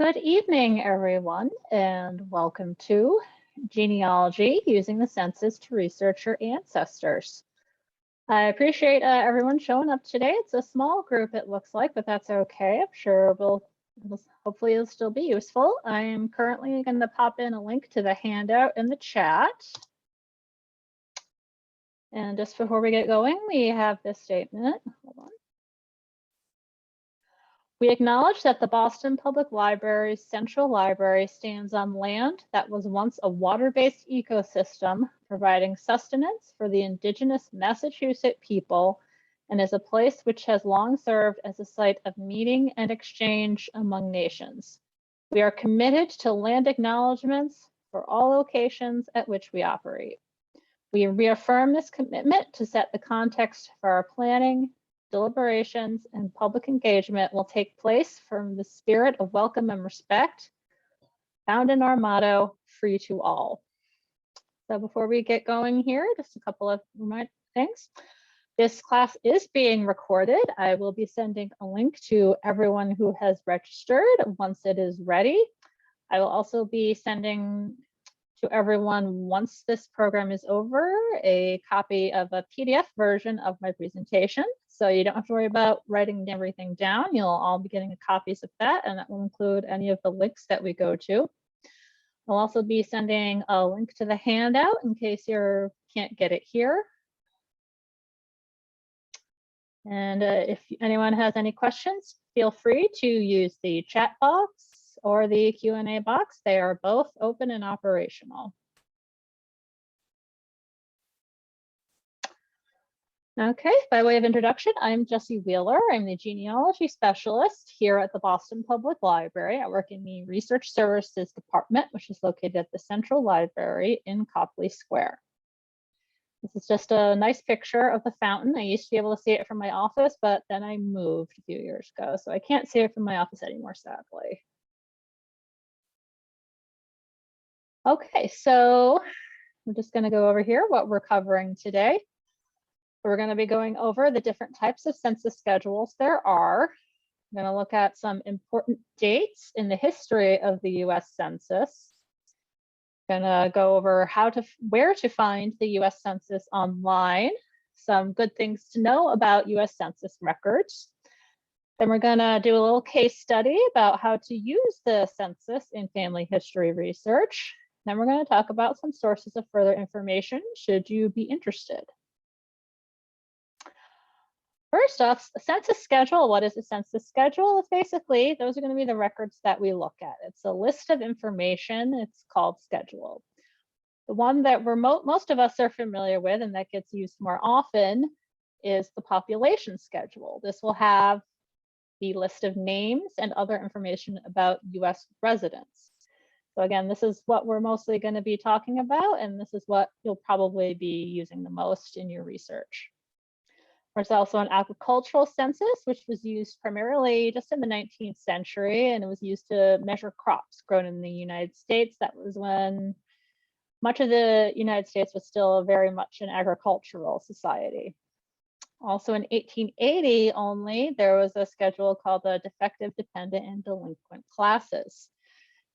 Good evening, everyone, and welcome to Genealogy, using the census to research your ancestors. I appreciate everyone showing up today. It's a small group, it looks like, but that's okay. I'm sure hopefully it'll still be useful. I am currently going to pop in a link to the handout in the chat. And just before we get going, we have this statement. Hold on. We acknowledge that the Boston Public Library's Central Library stands on land that was once a water-based ecosystem, providing sustenance for the indigenous Massachusetts people, and is a place which has long served as a site of meeting and exchange among nations. We are committed to land acknowledgements for all locations at which we operate. We reaffirm this commitment to set the context for our planning, deliberations, and public engagement will take place from the spirit of welcome and respect found in our motto, free to all. So before we get going here, just a couple of things. This class is being recorded. I will be sending a link to everyone who has registered once it is ready. I will also be sending to everyone, once this program is over, a copy of a PDF version of my presentation. So you don't have to worry about writing everything down. You'll all be getting copies of that, and that will include any of the links that we go to. I'll also be sending a link to the handout in case you can't get it here. And if anyone has any questions, feel free to use the chat box or the Q&A box. They are both open and operational. Okay, by way of introduction, I'm Jessie Wheeler. I'm the genealogy specialist here at the Boston Public Library. I work in the Research Services Department, which is located at the Central Library in Copley Square. This is just a nice picture of the fountain. I used to be able to see it from my office, but then I moved a few years ago, so I can't see it from my office anymore, sadly. Okay, so I'm just going to go over here what we're covering today. We're going to be going over the different types of census schedules there are. I'm going to look at some important dates in the history of the US Census. Going to go over where to find the US Census online, some good things to know about US Census records. Then we're going to do a little case study about how to use the census in family history research. Then we're going to talk about some sources of further information should you be interested. First off, a census schedule. What is a census schedule? It's basically, those are going to be the records that we look at. It's a list of information. It's called schedule. The one that most of us are familiar with and that gets used more often is the population schedule. This will have the list of names and other information about US residents. So again, this is what we're mostly going to be talking about, and this is what you'll probably be using the most in your research. There's also an agricultural census, which was used primarily just in the 19th century, and it was used to measure crops grown in the United States. That was when much of the United States was still very much an agricultural society. Also in 1880 only, there was a schedule called the defective, dependent, and delinquent classes.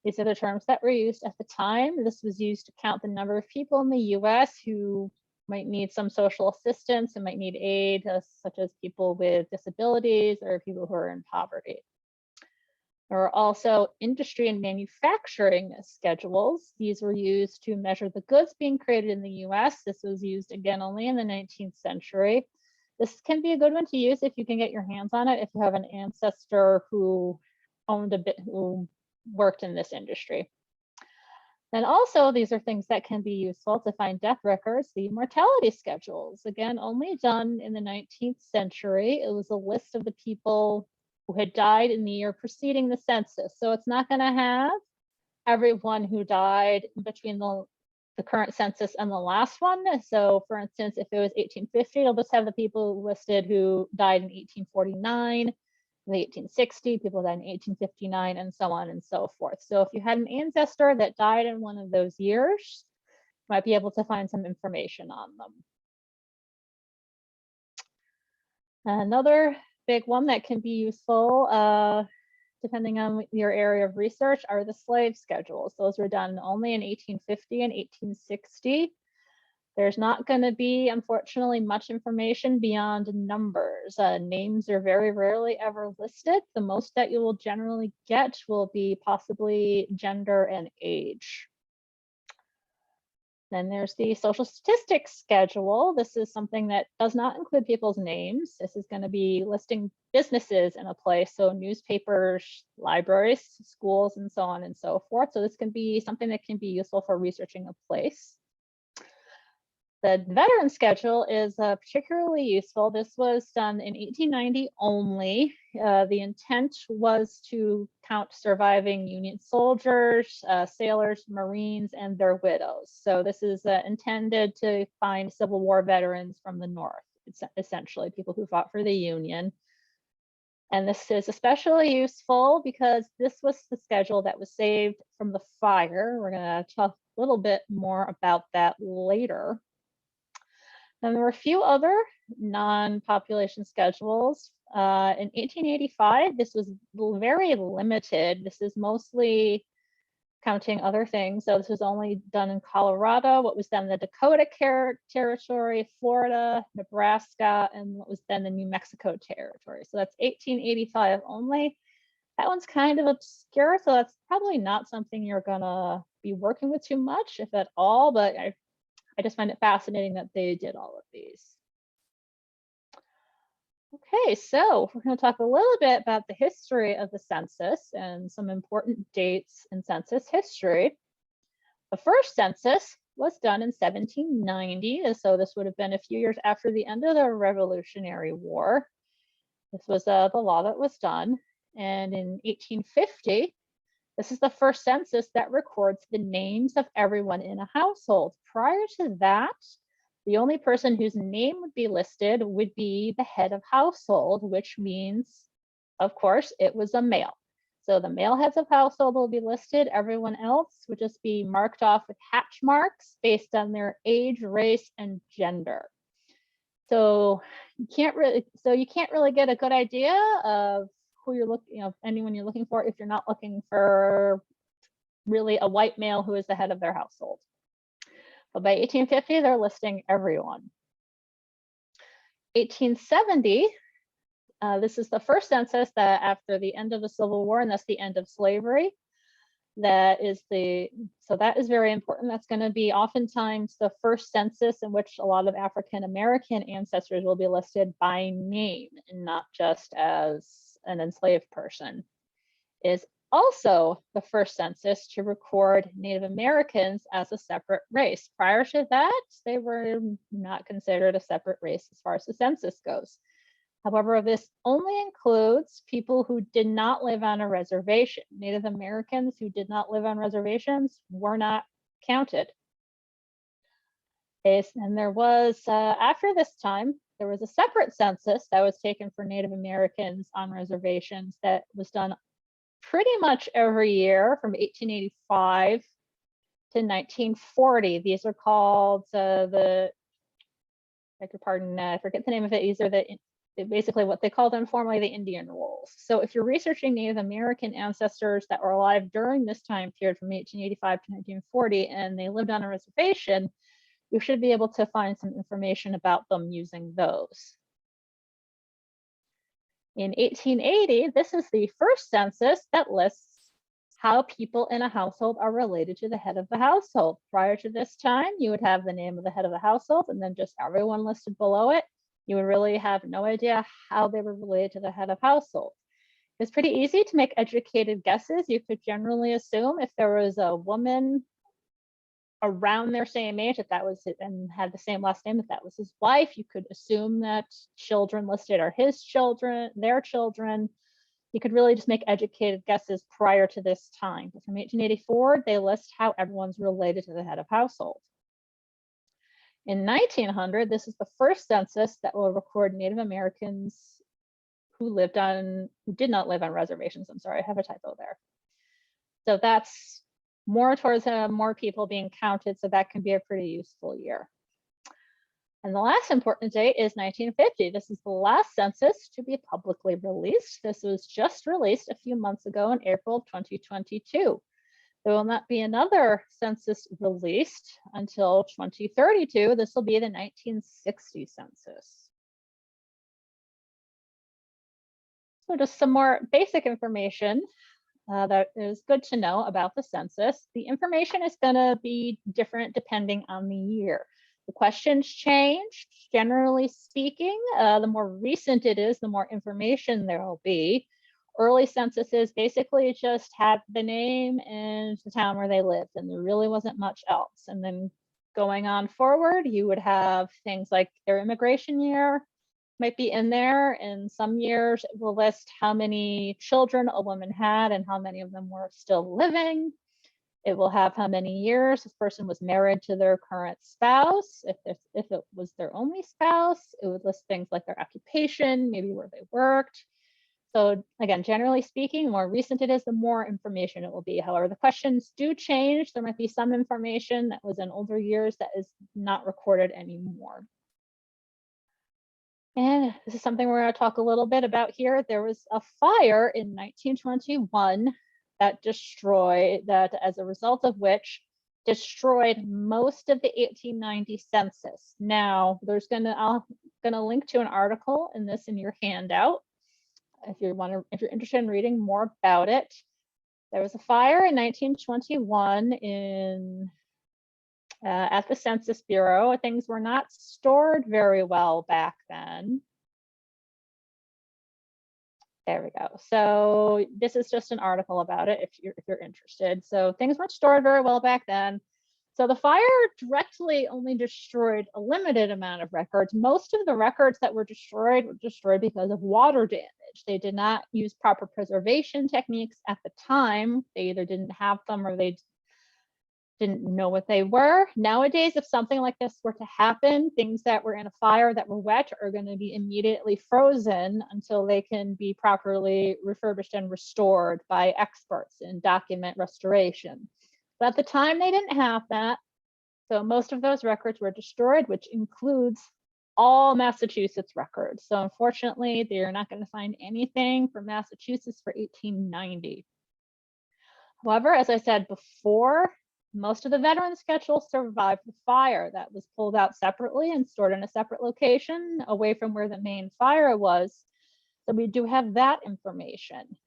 These are the terms that were used at the time. This was used to count the number of people in the US who might need some social assistance and might need aid, such as people with disabilities or people who are in poverty. There are also industry and manufacturing schedules. These were used to measure the goods being created in the US. This was used again only in the 19th century. This can be a good one to use if you can get your hands on it, if you have an ancestor who who worked in this industry. And also, these are things that can be useful to find death records, the mortality schedules. Again, only done in the 19th century. It was a list of the people who had died in the year preceding the census. So it's not going to have everyone who died between the current census and the last one. So for instance, if it was 1850, it'll just have the people listed who died in 1849. In the 1860, people died in 1859, and so on and so forth. So if you had an ancestor that died in one of those years, you might be able to find some information on them. Another big one that can be useful depending on your area of research, are the slave schedules. Those were done only in 1850 and 1860. There's not going to be, unfortunately, much information beyond numbers. Names are very rarely ever listed. The most that you will generally get will be possibly gender and age. Then there's the social statistics schedule. This is something that does not include people's names. This is going to be listing businesses in a place, so newspapers, libraries, schools, and so on and so forth. So this can be something that can be useful for researching a place. The veteran schedule is particularly useful. This was done in 1890 only. The intent was to count surviving Union soldiers, sailors, Marines, and their widows. So this is intended to find Civil War veterans from the North, essentially people who fought for the Union. And this is especially useful because this was the schedule that was saved from the fire. We're going to talk a little bit more about that later. And there were a few other non-population schedules. In 1885, this was very limited. This is mostly counting other things. So this was only done in Colorado, what was then the Dakota Territory, Florida, Nebraska, and what was then the New Mexico Territory. So that's 1885 only. That one's kind of obscure, so that's probably not something you're gonna be working with too much, if at all, but I just find it fascinating that they did all of these. Okay, so we're going to talk a little bit about the history of the census and some important dates in census history. The first census was done in 1790, so this would have been a few years after the end of the Revolutionary War. This was the law that was done. And in 1850, this is the first census that records the names of everyone in a household. Prior to that, the only person whose name would be listed would be the head of household, which means, of course, it was a male. So the male heads of household will be listed. Everyone else would just be marked off with hatch marks based on their age, race, and gender. So you can't really get a good idea of who you're looking, anyone you're looking for if you're not looking for really a white male who is the head of their household. But by 1850, they're listing everyone. 1870, this is the first census that after the end of the Civil War, and that's the end of slavery. So that is very important. That's going to be oftentimes the first census in which a lot of African American ancestors will be listed by name and not just as an enslaved person. Is also the first census to record Native Americans as a separate race. Prior to that, they were not considered a separate race as far as the census goes. However, this only includes people who did not live on a reservation. Native Americans who did not live on reservations were not counted. And there was, after this time, there was a separate census that was taken for Native Americans on reservations that was done pretty much every year from 1885 to 1940. These are called I forget the name of it. These are basically what they called informally the Indian rolls. So if you're researching Native American ancestors that were alive during this time period from 1885 to 1940 and they lived on a reservation, you should be able to find some information about them using those. In 1880, this is the first census that lists how people in a household are related to the head of the household. Prior to this time, you would have the name of the head of the household and then just everyone listed below it. You would really have no idea how they were related to the head of household. It's pretty easy to make educated guesses. You could generally assume if there was a woman around their same age, if that was it, and had the same last name, if that was his wife, you could assume that children listed are his children, their children. You could really just make educated guesses prior to this time. But from 1884, they list how everyone's related to the head of household. In 1900, this is the first census that will record Native Americans who did not live on reservations. I'm sorry, I have a typo there. So that's more towards more people being counted, so that can be a pretty useful year. And the last important date is 1950. This is the last census to be publicly released. This was just released a few months ago in April of 2022. There will not be another census released until 2032. This will be the 1960 census. So just some more basic information that is good to know about the census. The information is going to be different depending on the year. The questions change. Generally speaking, the more recent it is, the more information there will be. Early censuses basically just had the name and the town where they lived, and there really wasn't much else. And then going on forward, you would have things like their immigration year might be in there. In some years, it will list how many children a woman had and how many of them were still living. It will have how many years this person was married to their current spouse. If it was their only spouse, it would list things like their occupation, maybe where they worked. So again, generally speaking, the more recent it is, the more information it will be. However, the questions do change. There might be some information that was in older years that is not recorded anymore. And this is something we're going to talk a little bit about here. There was a fire in 1921 that as a result of which destroyed most of the 1890 census. Now, I'm gonna link to an article in your handout if you're interested in reading more about it. There was a fire in 1921 at the Census Bureau. Things were not stored very well back then. There we go. So this is just an article about it if you're interested. So things weren't stored very well back then. So the fire directly only destroyed a limited amount of records. Most of the records that were destroyed because of water damage. They did not use proper preservation techniques at the time. They either didn't have them or they didn't know what they were. Nowadays, if something like this were to happen, things that were in a fire that were wet are going to be immediately frozen until they can be properly refurbished and restored by experts in document restoration. But at the time, they didn't have that. So most of those records were destroyed, which includes all Massachusetts records. So unfortunately, they're not going to find anything from Massachusetts for 1890. However, as I said before, most of the veteran schedules survived the fire. That was pulled out separately and stored in a separate location away from where the main fire was. So we do have that information,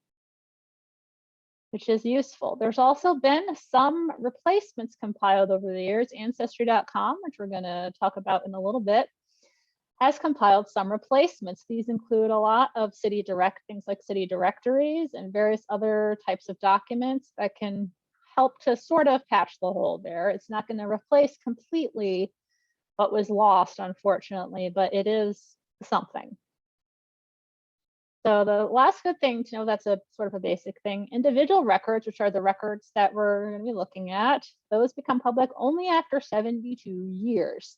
which is useful. There's also been some replacements compiled over the years. Ancestry.com, which we're going to talk about in a little bit, has compiled some replacements. These include a lot of things like city directories and various other types of documents that can help to sort of patch the hole there. It's not going to replace completely what was lost, unfortunately, but it is something. So the last good thing to know, that's a sort of a basic thing, individual records, which are the records that we're going to be looking at, those become public only after 72 years.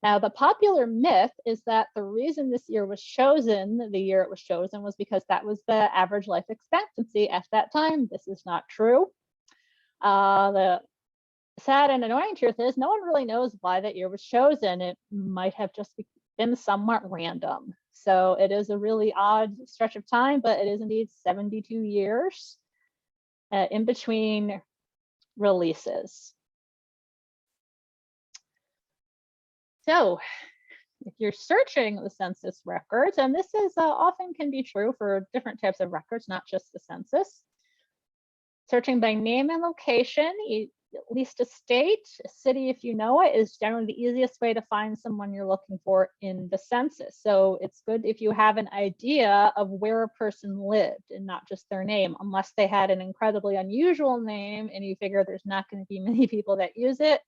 Now, the popular myth is that the reason this year was chosen, the year it was chosen, was because that was the average life expectancy at that time. This is not true. The sad and annoying truth is no one really knows why that year was chosen. It might have just been somewhat random. So it is a really odd stretch of time, but it is indeed 72 years in between releases. So if you're searching the census records, and this is often can be true for different types of records, not just the census, searching by name and location, at least a state, a city, if you know it, is generally the easiest way to find someone you're looking for in the census. So it's good if you have an idea of where a person lived and not just their name, unless they had an incredibly unusual name and you figure there's not going to be many people that use it.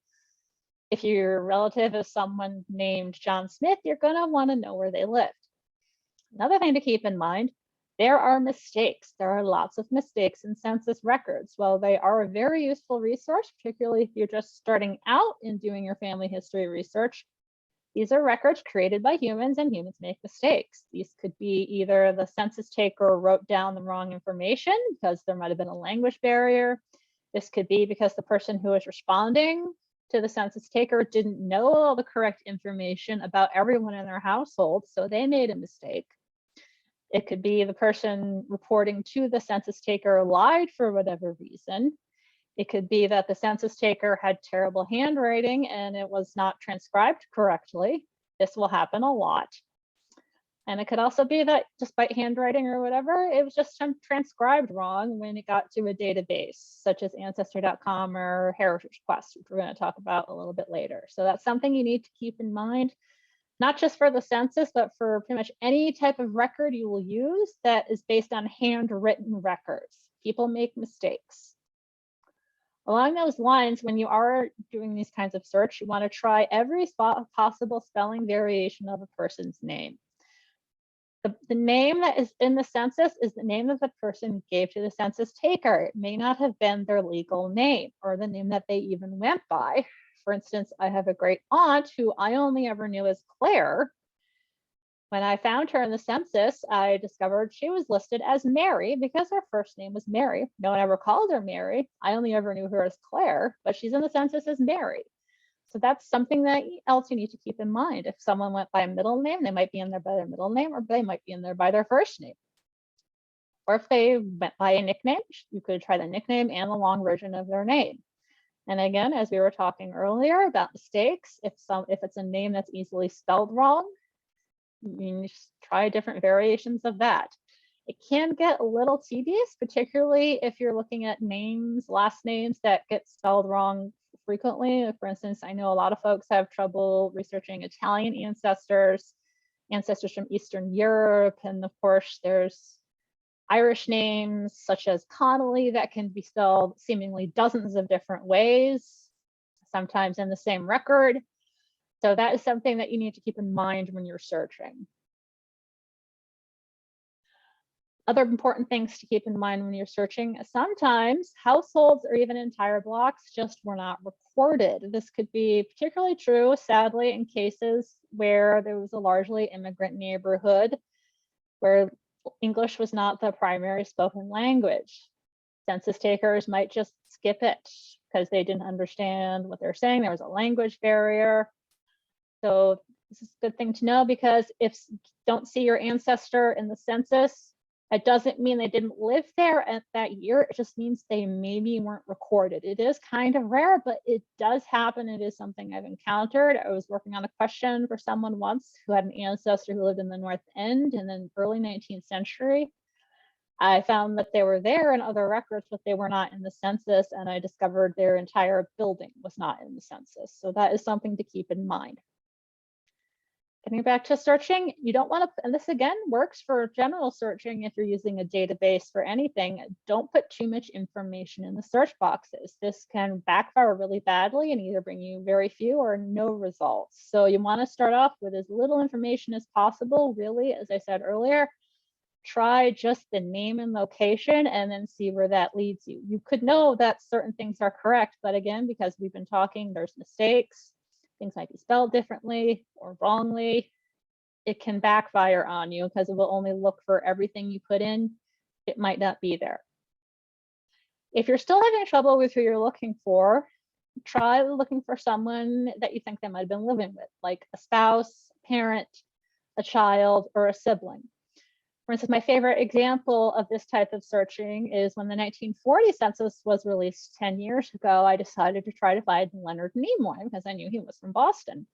If your relative is someone named John Smith, you're going to want to know where they lived. Another thing to keep in mind, there are mistakes. There are lots of mistakes in census records. While they are a very useful resource, particularly if you're just starting out in doing your family history research, these are records created by humans and humans make mistakes. These could be either the census taker wrote down the wrong information because there might have been a language barrier. This could be because the person who is responding to the census taker didn't know all the correct information about everyone in their household, so they made a mistake. It could be the person reporting to the census taker lied for whatever reason. It could be that the census taker had terrible handwriting and it was not transcribed correctly. This will happen a lot. And it could also be that despite handwriting or whatever, it was just transcribed wrong when it got to a database, such as Ancestry.com or Heritage Quest, which we're going to talk about a little bit later. So that's something you need to keep in mind, not just for the census, but for pretty much any type of record you will use that is based on handwritten records. People make mistakes. Along those lines, when you are doing these kinds of search, you want to try every possible spelling variation of a person's name. The name that is in the census is the name that the person gave to the census taker. It may not have been their legal name or the name that they even went by. For instance, I have a great aunt who I only ever knew as Claire. When I found her in the census, I discovered she was listed as Mary because her first name was Mary. No one ever called her Mary. I only ever knew her as Claire, but she's in the census as Mary. So that's something that else you need to keep in mind. If someone went by a middle name, they might be in there by their middle name, or they might be in there by their first name. Or if they went by a nickname, you could try the nickname and the long version of their name. And again, as we were talking earlier about mistakes, if it's a name that's easily spelled wrong, you just try different variations of that. It can get a little tedious, particularly if you're looking at names, last names that get spelled wrong frequently. For instance, I know a lot of folks have trouble researching Italian ancestors from Eastern Europe, and of course there's Irish names such as Connolly that can be spelled seemingly dozens of different ways, sometimes in the same record. So that is something that you need to keep in mind when you're searching. Other important things to keep in mind when you're searching, sometimes households or even entire blocks just were not recorded. This could be particularly true, sadly, in cases where there was a largely immigrant neighborhood where English was not the primary spoken language. Census takers might just skip it because they didn't understand what they're saying. There was a language barrier. So this is a good thing to know, because if you don't see your ancestor in the census, it doesn't mean they didn't live there at that year. It just means they maybe weren't recorded. It is kind of rare, but it does happen. It is something I've encountered. I was working on a question for someone once who had an ancestor who lived in the North End in the early 19th century. I found that they were there in other records, but they were not in the census, and I discovered their entire building was not in the census. So that is something to keep in mind. Getting back to searching, you don't want to, and this again works for general searching if you're using a database for anything, don't put too much information in the search boxes. This can backfire really badly and either bring you very few or no results. So you want to start off with as little information as possible, really, as I said earlier. Try just the name and location and then see where that leads you. You could know that certain things are correct, but again, because we've been talking, there's mistakes. Things might be spelled differently or wrongly. It can backfire on you because it will only look for everything you put in. It might not be there. If you're still having trouble with who you're looking for, try looking for someone that you think they might have been living with, like a spouse, a parent, a child, or a sibling. For instance, my favorite example of this type of searching is when the 1940 census was released 10 years ago. I decided to try to find Leonard Nimoy because I knew he was from Boston.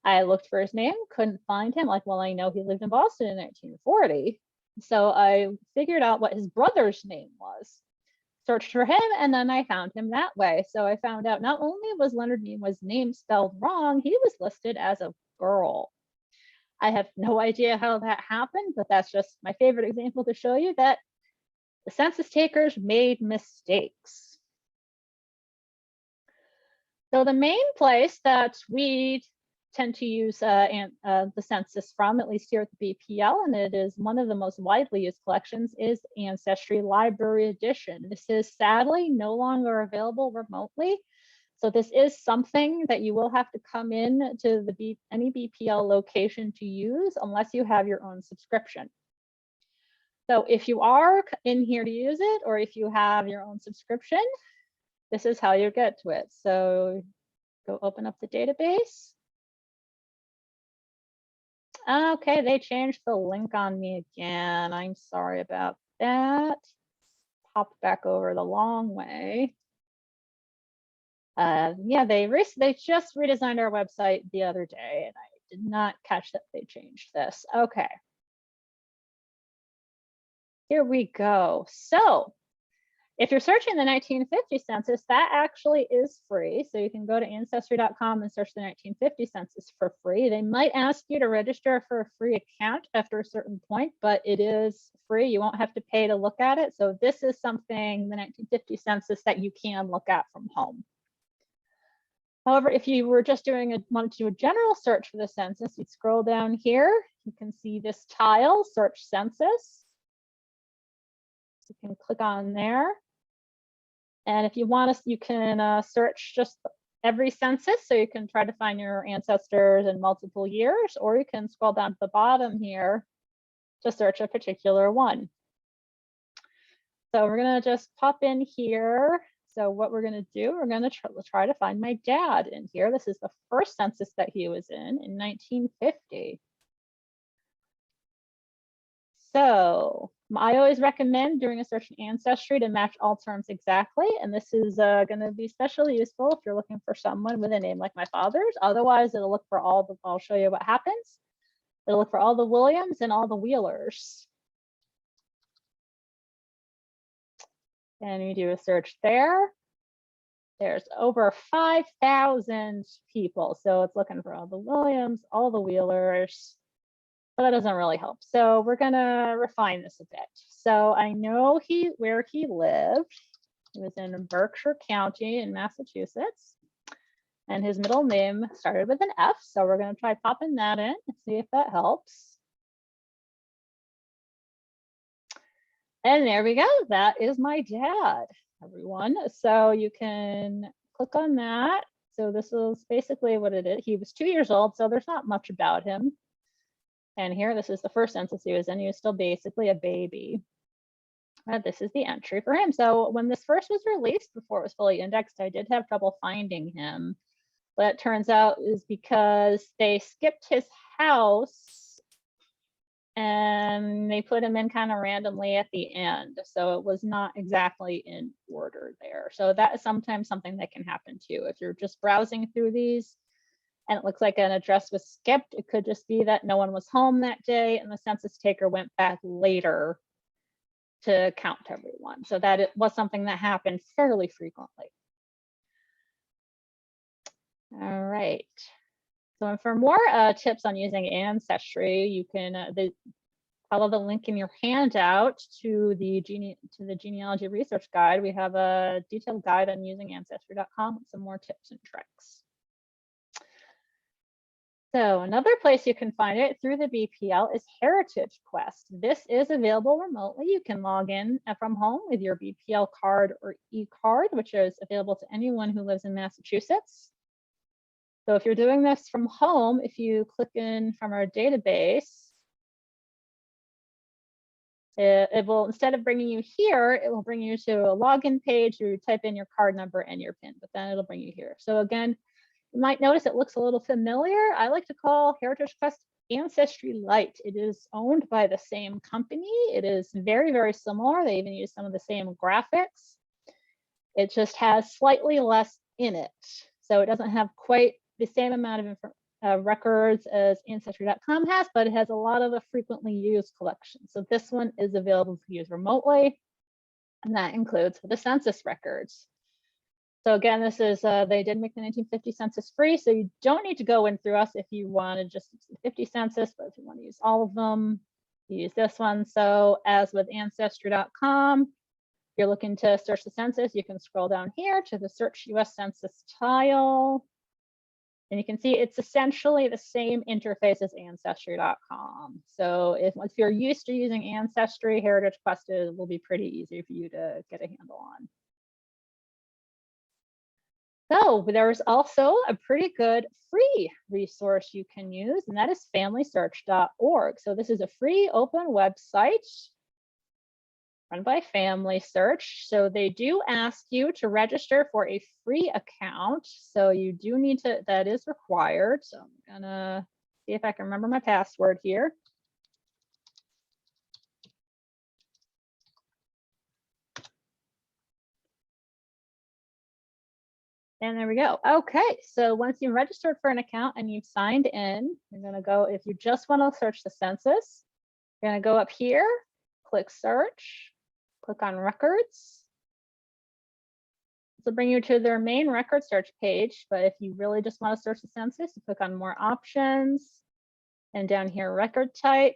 I looked for his name, couldn't find him. Like, well, I know he lived in Boston in 1940. So I figured out what his brother's name was, searched for him, and then I found him that way. So I found out not only was Leonard Nimoy's name spelled wrong, he was listed as a girl. I have no idea how that happened, but that's just my favorite example to show you that the census takers made mistakes. So the main place that we tend to use the census from, at least here at the BPL, and it is one of the most widely used collections, is Ancestry Library Edition. This is sadly no longer available remotely. So this is something that you will have to come in to any BPL location to use unless you have your own subscription. So if you are in here to use it, or if you have your own subscription, this is how you get to it. So Go open up the database. Okay, they changed the link on me again. I'm sorry about that. Popped back over the long way. Yeah, they just redesigned our website the other day, and I did not catch that they changed this. Okay. Here we go. So if you're searching the 1950 census, that actually is free. So you can go to ancestry.com and search the 1950 census for free. They might ask you to register for a free account after a certain point, but it is free. You won't have to pay to look at it. So this is something, the 1950 census, that you can look at from home. However, if you were just wanted to do a general search for the census, you'd scroll down here. You can see this tile, search census. You can click on there. And if you want to, you can search just every census. So you can try to find your ancestors in multiple years, or you can scroll down to the bottom here to search a particular one. So we're going to just pop in here. So what we're going to do, we're going to try to find my dad in here. This is the first census that he was in 1950. So I always recommend doing a search in Ancestry to match all terms exactly. And this is going to be especially useful if you're looking for someone with a name like my father's. Otherwise, it'll look for all the, I'll show you what happens. It'll look for all the Williams and all the Wheelers. And you do a search there. There's over 5,000 people. So it's looking for all the Williams, all the Wheelers. But that doesn't really help. So we're gonna refine this a bit. So I know where he lived. He was in Berkshire County in Massachusetts. And his middle name started with an F. So we're gonna try popping that in and see if that helps. And there we go. That is my dad, everyone. So you can click on that. So this is basically what it is. He was 2 years old, so there's not much about him. And here, this is the first census he was in. He was still basically a baby. This is the entry for him. So when this first was released, before it was fully indexed, I did have trouble finding him. But it turns out is because they skipped his house and they put him in kind of randomly at the end. So it was not exactly in order there. So that is sometimes something that can happen too. If you're just browsing through these and it looks like an address was skipped, it could just be that no one was home that day and the census taker went back later to count everyone. So that it was something that happened fairly frequently. All right. So for more tips on using Ancestry, you can follow the link in your handout to the genealogy research guide. We have a detailed guide on using Ancestry.com with some more tips and tricks. So another place you can find it through the BPL is Heritage Quest. This is available remotely. You can log in from home with your BPL card or e-card, which is available to anyone who lives in Massachusetts. So if you're doing this from home, if you click in from our database, it will, instead of bringing you here, it will bring you to a login page. You type in your card number and your PIN, but then it'll bring you here. So again, you might notice it looks a little familiar. I like to call Heritage Quest Ancestry Lite. It is owned by the same company. It is very, very similar. They even use some of the same graphics. It just has slightly less in it. So it doesn't have quite the same amount of records as Ancestry.com has, but it has a lot of the frequently used collections. So this one is available to use remotely, and that includes the census records. So again, this is, they did make the 1950 census free, so you don't need to go in through us if you want to just use the 50 census, but if you want to use all of them, you use this one. So as with Ancestry.com, if you're looking to search the census, you can scroll down here to the Search US Census tile. And you can see it's essentially the same interface as Ancestry.com. So if you're used to using Ancestry, Heritage Quest will be pretty easy for you to get a handle on. So there's also a pretty good free resource you can use, and that is familysearch.org. So this is a free open website run by Family Search. So they do ask you to register for a free account. So you do need to, that is required. So I'm gonna see if I can remember my password here. And there we go. Okay, so once you've registered for an account and you've signed in, you're gonna go, if you just wanna search the census, you're gonna go up here, click search, click on records. This will bring you to their main record search page, but if you really just wanna search the census, you click on more options, and down here, record type,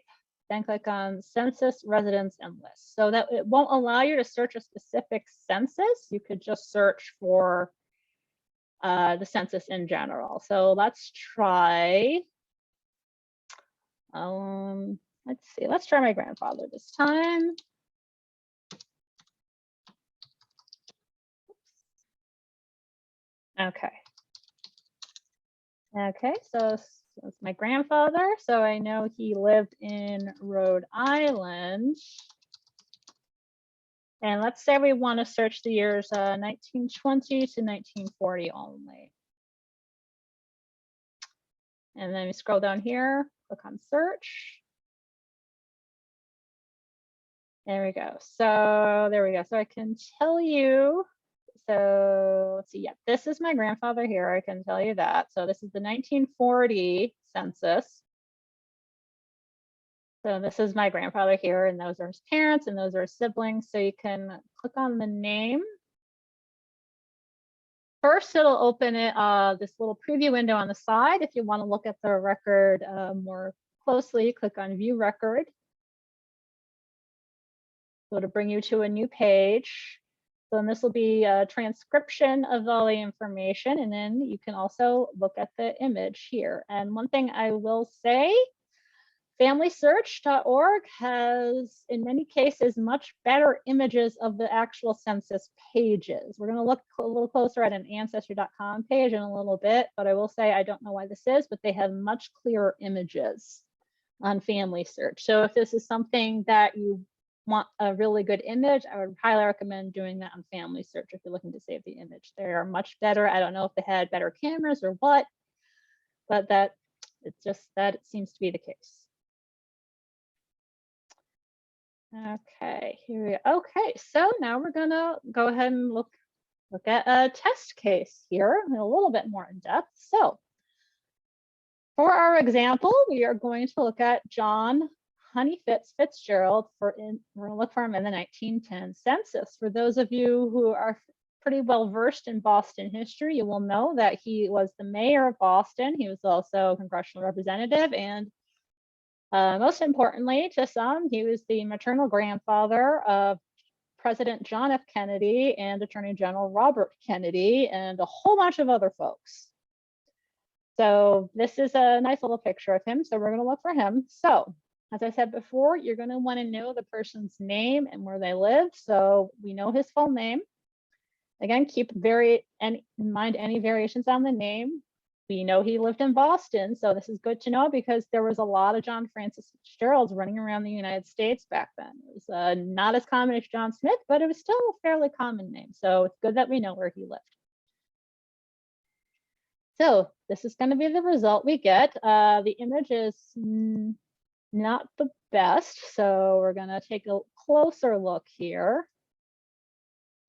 then click on census, residence, and list. So that it won't allow you to search a specific census. You could just search for the census in general. So let's try, let's see, let's try my grandfather this time. Okay. Okay, so it's my grandfather. So I know he lived in Rhode Island. And let's say we want to search the years 1920 to 1940 only. And then we scroll down here, click on search. There we go. So there we go. So I can tell you, so let's see, yeah, this is my grandfather here. I can tell you that. So this is the 1940 census. So this is my grandfather here, and those are his parents, and those are his siblings. So you can click on the name. First, it'll open it this little preview window on the side. If you want to look at the record more closely, click on View Record. So it'll bring you to a new page. So then this will be a transcription of all the information, and then you can also look at the image here. And one thing I will say, FamilySearch.org has, in many cases, much better images of the actual census pages. We're going to look a little closer at an Ancestry.com page in a little bit, but I will say I don't know why this is, but they have much clearer images on Family Search. So if this is something that you want a really good image, I would highly recommend doing that on Family Search if you're looking to save the image. They are much better. I don't know if they had better cameras or what, but that it's just that it seems to be the case. Okay, here we go. Okay, so now we're gonna go ahead and look at a test case here, a little bit more in depth. So for our example, we are going to look at John Honey Fitzgerald. We're gonna look for him in the 1910 census. For those of you who are pretty well versed in Boston history, you will know that he was the mayor of Boston. He was also a congressional representative, and most importantly to some, he was the maternal grandfather of President John F. Kennedy and Attorney General Robert Kennedy and a whole bunch of other folks. So this is a nice little picture of him. So we're going to look for him. So as I said before, you're going to want to know the person's name and where they live. So we know his full name. Again, keep in mind any variations on the name. We know he lived in Boston, so this is good to know because there was a lot of John Francis Fitzgeralds running around the United States back then. It was not as common as John Smith, but it was still a fairly common name. So it's good that we know where he lived. So this is going to be the result we get. The image is not the best, so we're going to take a closer look here.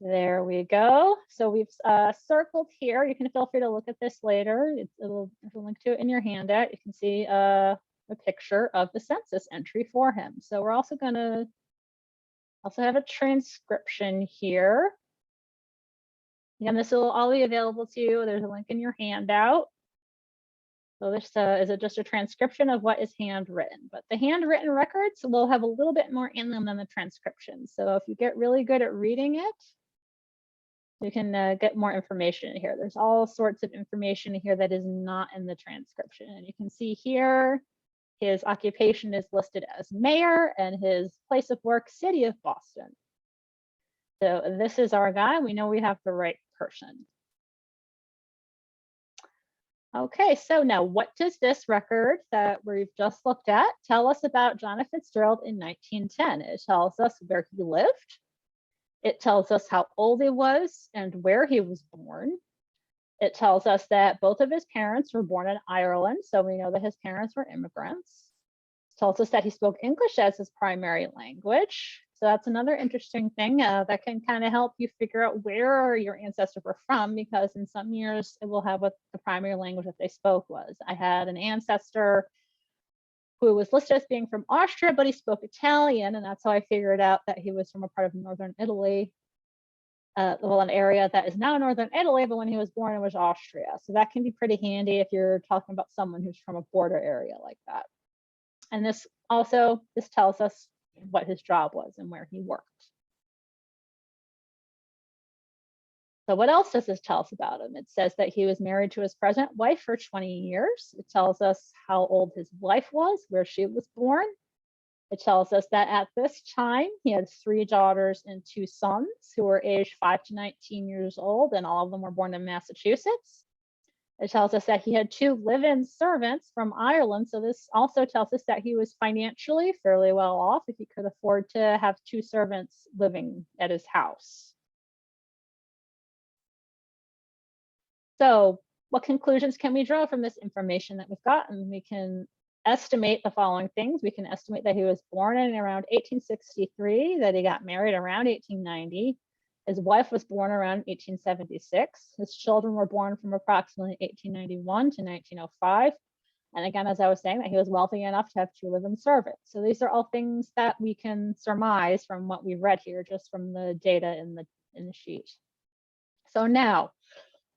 There we go. So we've circled here. You can feel free to look at this later. It'll link to it in your handout. You can see a picture of the census entry for him. So we're also going to also have a transcription here. Again, this will all be available to you. There's a link in your handout. So this is just a transcription of what is handwritten, but the handwritten records will have a little bit more in them than the transcription. So if you get really good at reading it, you can get more information in here. There's all sorts of information here that is not in the transcription. And you can see here, his occupation is listed as mayor and his place of work, city of Boston. So this is our guy. We know we have the right person. Okay, so now what does this record that we've just looked at tell us about John Fitzgerald in 1910? It tells us where he lived. It tells us how old he was and where he was born. It tells us that both of his parents were born in Ireland, so we know that his parents were immigrants. It tells us that he spoke English as his primary language. So that's another interesting thing that can kind of help you figure out where your ancestors were from, because in some years it will have what the primary language that they spoke was. I had an ancestor who was listed as being from Austria, but he spoke Italian, and that's how I figured out that he was from a part of northern Italy. Well, an area that is now northern Italy, but when he was born, it was Austria. So that can be pretty handy if you're talking about someone who's from a border area like that. And this tells us what his job was and where he worked. So what else does this tell us about him? It says that he was married to his present wife for 20 years. It tells us how old his wife was, where she was born. It tells us that at this time, he had 3 daughters and 2 sons who were aged 5 to 19 years old, and all of them were born in Massachusetts. It tells us that he had 2 live-in servants from Ireland. So this also tells us that he was financially fairly well off if he could afford to have 2 servants living at his house. So what conclusions can we draw from this information that we've gotten? We can estimate the following things. We can estimate that he was born in around 1863, that he got married around 1890. His wife was born around 1876. His children were born from approximately 1891 to 1905. And again, as I was saying, that he was wealthy enough to have 2 live-in servants. So these are all things that we can surmise from what we've read here, just from the data in the sheet. So now,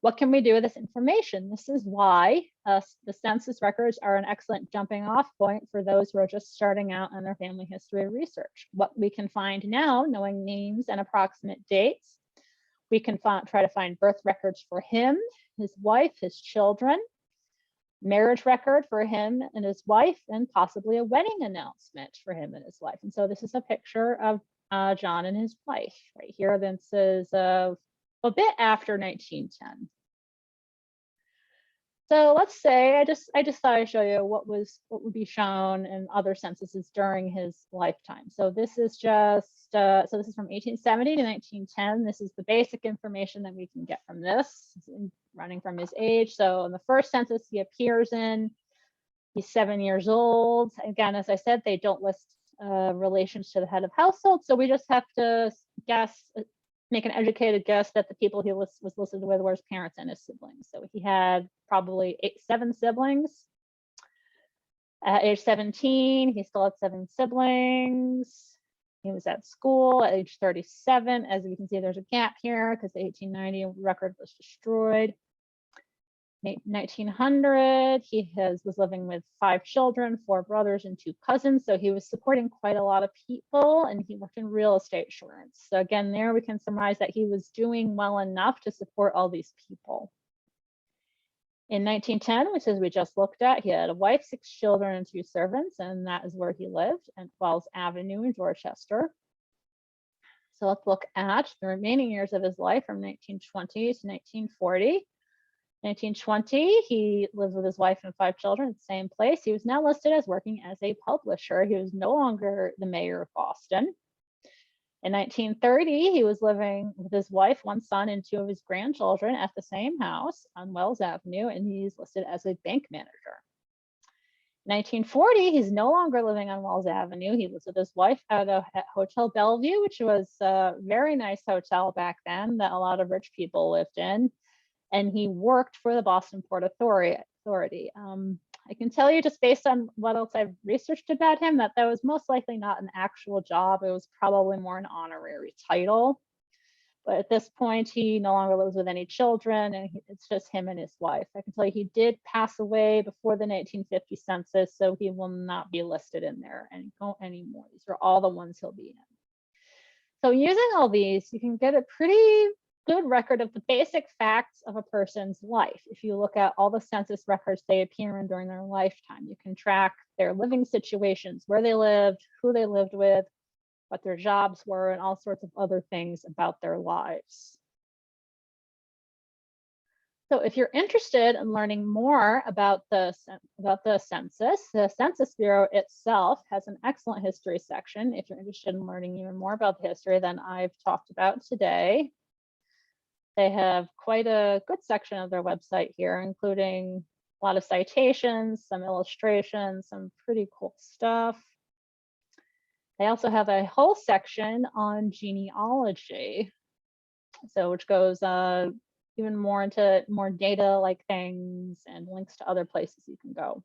what can we do with this information? This is why the census records are an excellent jumping off point for those who are just starting out on their family history research. What we can find now, knowing names and approximate dates, we can try to find birth records for him, his wife, his children, marriage record for him and his wife, and possibly a wedding announcement for him and his wife. And so this is a picture of John and his wife right here. This is a bit after 1910. So let's say I just thought I'd show you what would be shown in other censuses during his lifetime. So this is just so this is from 1870 to 1910. This is the basic information that we can get from this, running from his age. So in the first census he appears in, he's 7 years old. Again, as I said, they don't list relations to the head of household, so we just have to guess, make an educated guess that the people he was listed with were his parents and his siblings. So he had probably 7 siblings. At age 17, he still had 7 siblings. He was at school at age 37. As you can see, there's a gap here because the 1890 record was destroyed. 1900, he was living with 5 children, 4 brothers and 2 cousins. So he was supporting quite a lot of people, and he worked in real estate insurance. So again, there we can surmise that he was doing well enough to support all these people. In 1910, which as we just looked at, he had a wife, 6 children and 2 servants, and that is where he lived, on Wells Avenue in Dorchester. So let's look at the remaining years of his life from 1920 to 1940. 1920, he lives with his wife and 5 children at the same place. He was now listed as working as a publisher. He was no longer the mayor of Boston. In 1930, he was living with his wife, 1 son, and 2 of his grandchildren at the same house on Wells Avenue, and he's listed as a bank manager. 1940, he's no longer living on Wells Avenue. He lives with his wife at Hotel Bellevue, which was a very nice hotel back then that a lot of rich people lived in. And he worked for the Boston Port Authority. I can tell you, just based on what else I've researched about him, that was most likely not an actual job. It was probably more an honorary title. But at this point, he no longer lives with any children, and it's just him and his wife. I can tell you he did pass away before the 1950 census, so he will not be listed in there anymore. These are all the ones he'll be in. So using all these, you can get a pretty good record of the basic facts of a person's life. If you look at all the census records they appear in during their lifetime, you can track their living situations, where they lived, who they lived with, what their jobs were, and all sorts of other things about their lives. So if you're interested in learning more about the Census Bureau itself has an excellent history section. If you're interested in learning even more about the history than I've talked about today, they have quite a good section of their website here, including a lot of citations, some illustrations, some pretty cool stuff. They also have a whole section on genealogy, so which goes even more into more data-like things and links to other places you can go.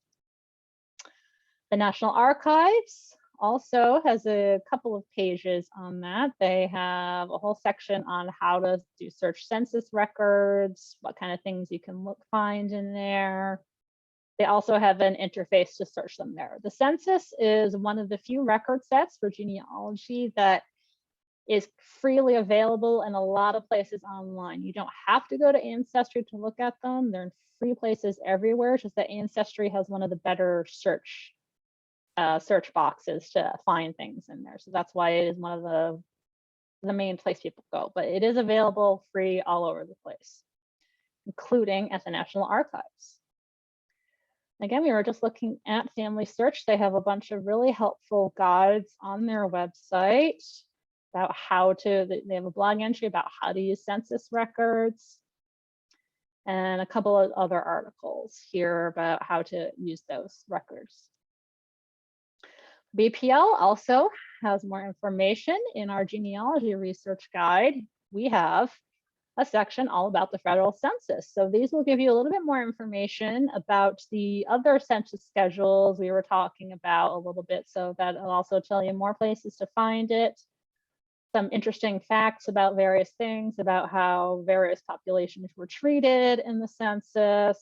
The National Archives also has a couple of pages on that. They have a whole section on how to do search census records, what kind of things you can find in there. They also have an interface to search them there. The census is one of the few record sets for genealogy that is freely available in a lot of places online. You don't have to go to Ancestry to look at them. They're in free places everywhere, just that Ancestry has one of the better search boxes to find things in there. So that's why it is one of the main place people go, but it is available free all over the place, including at the National Archives. Again, we were just looking at Family Search. They have a bunch of really helpful guides on their website about how to, they have a blog entry about how to use census records and a couple of other articles here about how to use those records. BPL also has more information. In our genealogy research guide, we have a section all about the federal census. So these will give you a little bit more information about the other census schedules we were talking about a little bit. So that'll also tell you more places to find it, some interesting facts about various things, about how various populations were treated in the census,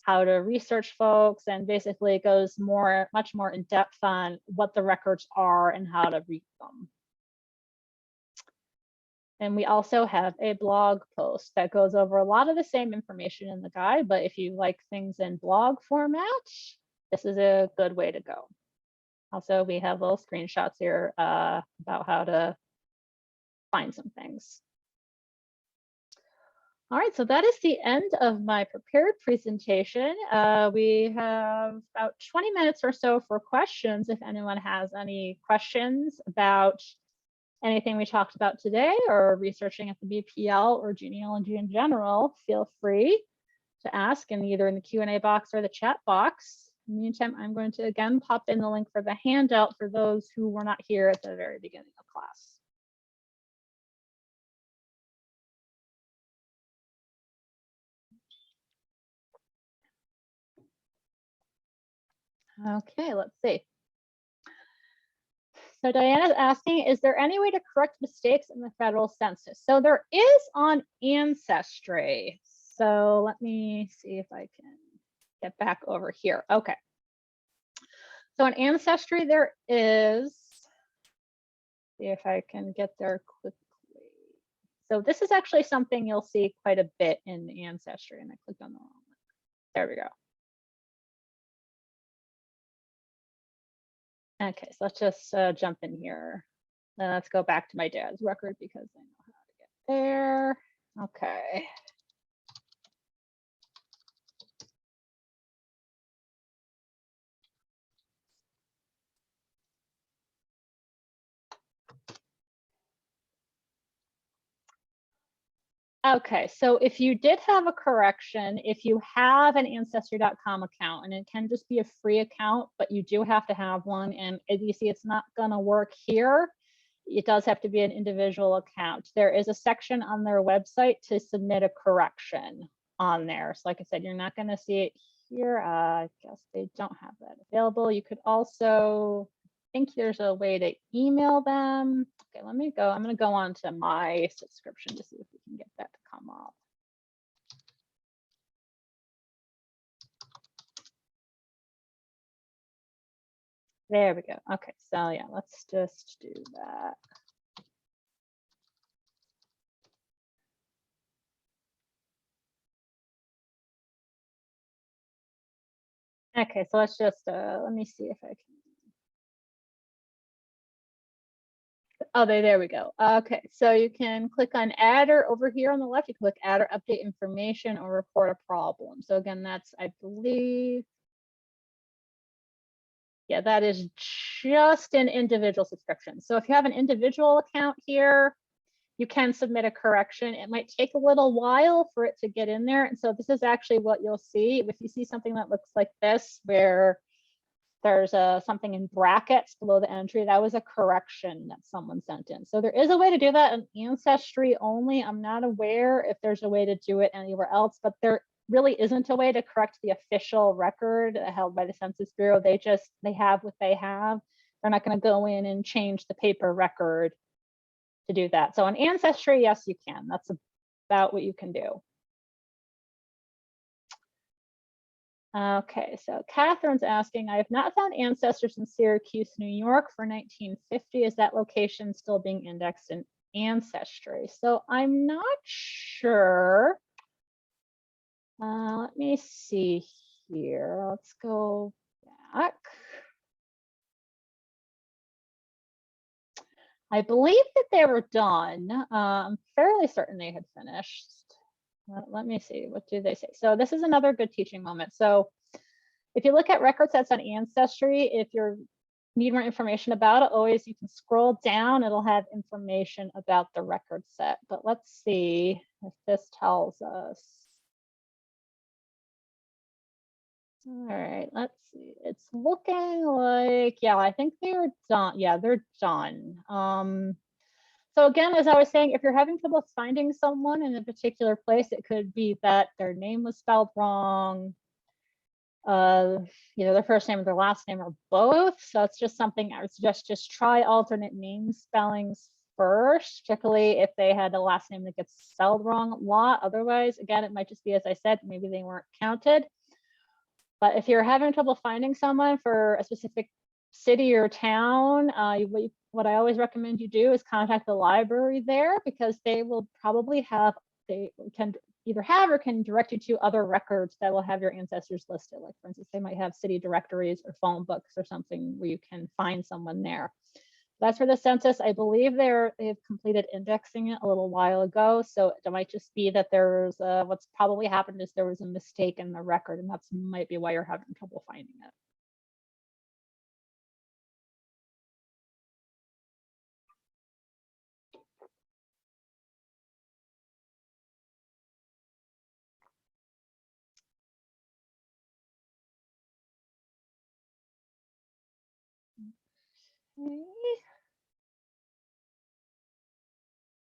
how to research folks, and basically it goes much more in depth on what the records are and how to read them. And we also have a blog post that goes over a lot of the same information in the guide, but if you like things in blog format, this is a good way to go. Also, we have little screenshots here about how to find some things. All right, so that is the end of my prepared presentation. We have about 20 minutes or so for questions. If anyone has any questions about anything we talked about today or researching at the BPL or genealogy in general, feel free to ask in either in the Q&A box or the chat box. In the meantime, I'm going to again pop in the link for the handout for those who were not here at the very beginning of class. Okay, let's see. So Diana's asking, is there any way to correct mistakes in the federal census? So there is on Ancestry. So let me see if I can get back over here. Okay. So on Ancestry, there is, see if I can get there quickly. So this is actually something you'll see quite a bit in Ancestry, and I clicked on the wrong one. There we go. Okay, so let's just jump in here. Then let's go back to my dad's record because I know how to get there. Okay. Okay, so if you did have a correction, if you have an Ancestry.com account, and it can just be a free account, but you do have to have one, and as you see, it's not gonna work here. It does have to be an individual account. There is a section on their website to submit a correction on there. So like I said, you're not gonna see it here. I guess they don't have that available. You could also, I think there's a way to email them. Okay, let me go. I'm going to go on to my subscription to see if we can get that to come up. There we go. Okay, so yeah, let's just do that. Okay, so let's just, let me see if I can. Oh, there we go. Okay, so you can click on add, or over here on the left, you click add or update information or report a problem. So again, that's, I believe, yeah, that is just an individual subscription. So if you have an individual account here, you can submit a correction. It might take a little while for it to get in there. And so this is actually what you'll see. If you see something that looks like this, where there's something in brackets below the entry, that was a correction that someone sent in. So there is a way to do that in Ancestry only. I'm not aware if there's a way to do it anywhere else, but there really isn't a way to correct the official record held by the Census Bureau. They have what they have. They're not going to go in and change the paper record to do that. So on Ancestry, yes, you can. That's about what you can do. Okay, so Catherine's asking, I have not found ancestors in Syracuse, New York for 1950. Is that location still being indexed in Ancestry? So I'm not sure. Let me see here. Let's go back. I believe that they were done. I'm fairly certain they had finished. Let me see, what do they say? So this is another good teaching moment. So if you look at record sets on Ancestry, if you need more information about it, always you can scroll down, it'll have information about the record set. But let's see if this tells us. All right, let's see. It's looking like, yeah, I think they're done. Yeah, they're done. So again, as I was saying, if you're having trouble finding someone in a particular place, it could be that their name was spelled wrong, their first name or their last name or both. So it's just something I would suggest, just try alternate name spellings first, particularly if they had a last name that gets spelled wrong a lot. Otherwise, again, it might just be, as I said, maybe they weren't counted. But if you're having trouble finding someone for a specific city or town, what I always recommend you do is contact the library there, because they will probably they can either have or can direct you to other records that will have your ancestors listed. Like, for instance, they might have city directories or phone books or something where you can find someone there. That's for the census. I believe they've completed indexing it a little while ago. So it might just be that there's what's probably happened is there was a mistake in the record, and that's might be why you're having trouble finding it. Okay.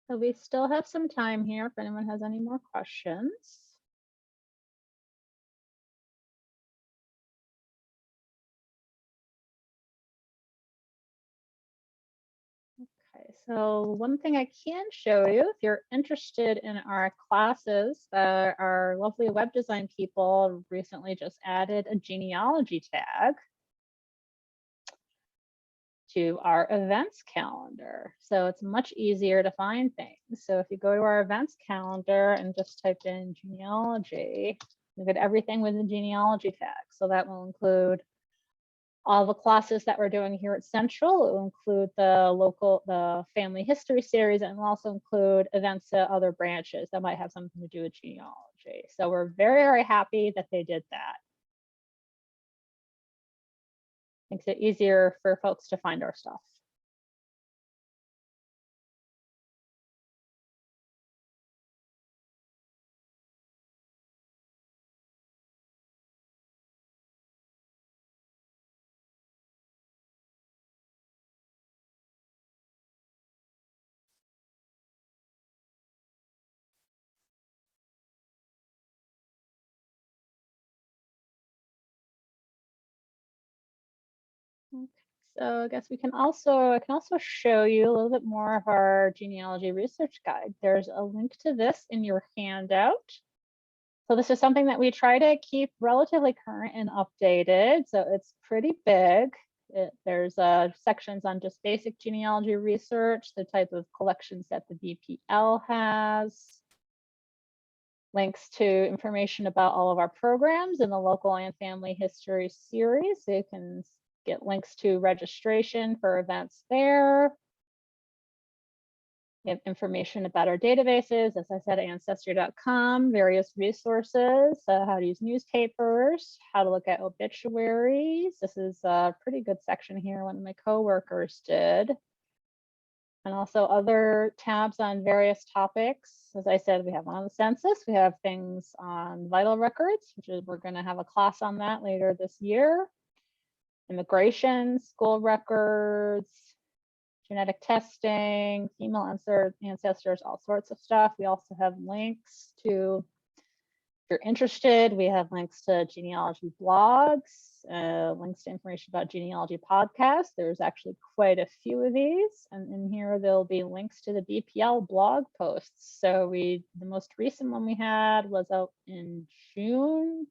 So we still have some time here if anyone has any more questions. Okay, so one thing I can show you, if you're interested in our classes, our lovely web design people recently just added a genealogy tag to our events calendar. So it's much easier to find things. So if you go to our events calendar and just type in genealogy, you get everything with the genealogy tag. So that will include all the classes that we're doing here at Central. It will include the family history series, and will also include events at other branches that might have something to do with genealogy. So we're very, very happy that they did that. Makes it easier for folks to find our stuff. Okay. So I guess I can also show you a little bit more of our genealogy research guide. There's a link to this in your handout. So this is something that we try to keep relatively current and updated. So it's pretty big. There's sections on just basic genealogy research, the type of collections that the BPL has, links to information about all of our programs in the local and family history series. So you can get links to registration for events there. We have information about our databases, as I said, ancestry.com, various resources, how to use newspapers, how to look at obituaries. This is a pretty good section here, one of my coworkers did. And also other tabs on various topics. As I said, we have one on the census. We have things on vital records, which is we're going to have a class on that later this year. Immigration, school records, genetic testing, female ancestors, all sorts of stuff. We also have links to, if you're interested, we have links to genealogy blogs, links to information about genealogy podcasts. There's actually quite a few of these. And in here, there'll be links to the BPL blog posts. So the most recent one we had was out in June.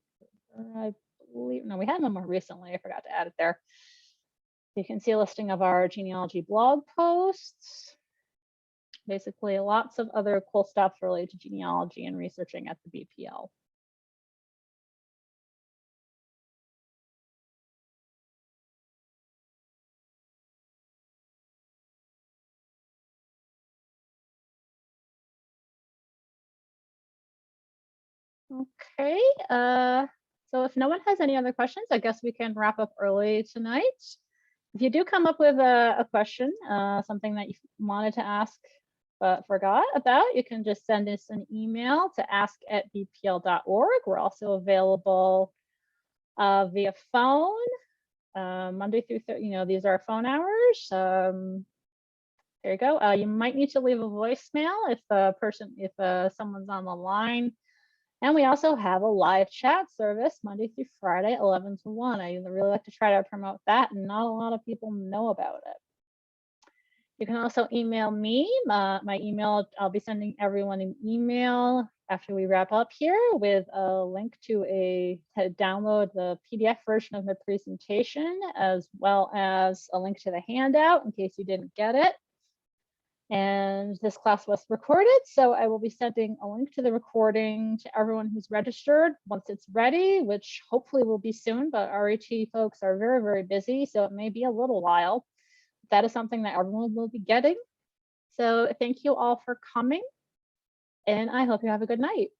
I believe, no, we had one more recently. I forgot to add it there. You can see a listing of our genealogy blog posts. Basically, lots of other cool stuff related to genealogy and researching at the BPL. Okay, so if no one has any other questions, I guess we can wrap up early tonight. If you do come up with a question, something that you wanted to ask but forgot about, you can just send us an email to ask@bpl.org. We're also available via phone, Monday through Thursday. These are phone hours. There you go. You might need to leave a voicemail if someone's on the line. And we also have a live chat service Monday through Friday, 11 to 1. I really like to try to promote that, and not a lot of people know about it. You can also email me. My email, I'll be sending everyone an email after we wrap up here with a link to download the PDF version of the presentation, as well as a link to the handout in case you didn't get it. And this class was recorded, so I will be sending a link to the recording to everyone who's registered once it's ready, which hopefully will be soon, but RET folks are very, very busy, so it may be a little while. That is something that everyone will be getting. So thank you all for coming, and I hope you have a good night.